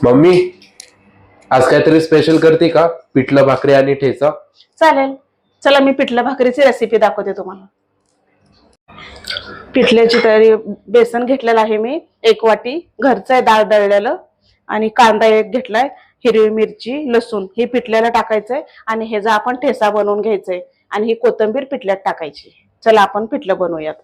Mummy, आज काहीतरी special करते का? पिठलं भाकरी आणि ठेचा. चालेल. चला मी पिठलं भाकरीची रेसिपी दाखवते तुम्हाला. पिठल्याची तयारी, बेसन घेतलेलं आहे मी 1 वाटी, घरचं आहे डाळ दळलेलं, आणि कांदा 1 घेतलाय, हिरवी मिरची, लसूण हे पिठल्याला टाकायचंय आणि हे जा आपण ठेसा बनवून घ्यायचंय आणि ही कोथिंबीर पिठल्यात टाकायची. चला आपण पिठलं बनवूयात.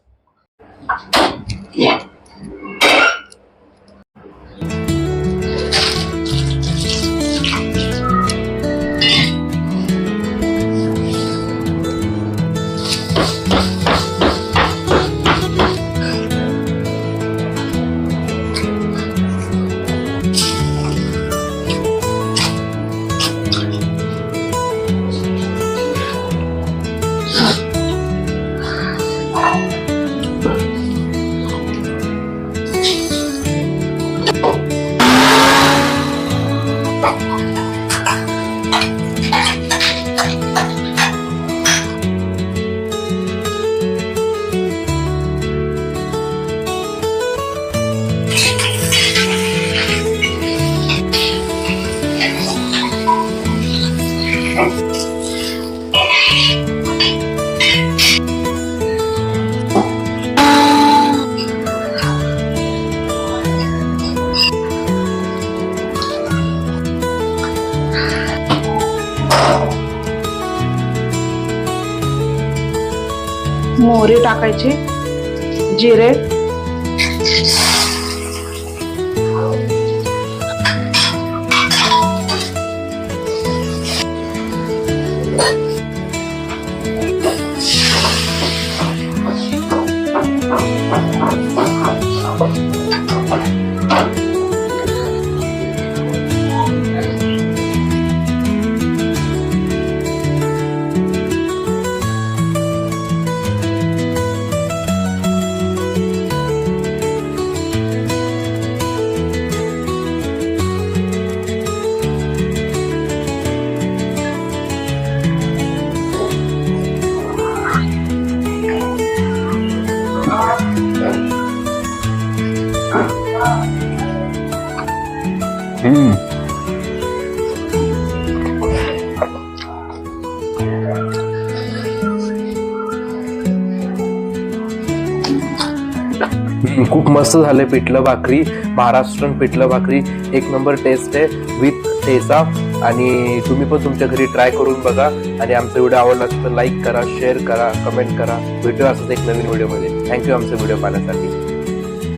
मोहरी टाकायची, जिरे, खूप मस्त झाले पिठलं भाकरी. महाराष्ट्रीयन पिठलं भाकरी एक नंबर टेस्ट आहे विथ ठेचा. आणि तुम्ही पण तुमच्या घरी ट्राय करून बघा. आणि आमचा व्हिडिओ आवडला असेल तर लाईक करा, शेअर करा, कमेंट करा. भेटूया असंच एक नवीन व्हिडिओमध्ये. थँक्यू आमचा व्हिडिओ पाहण्यासाठी.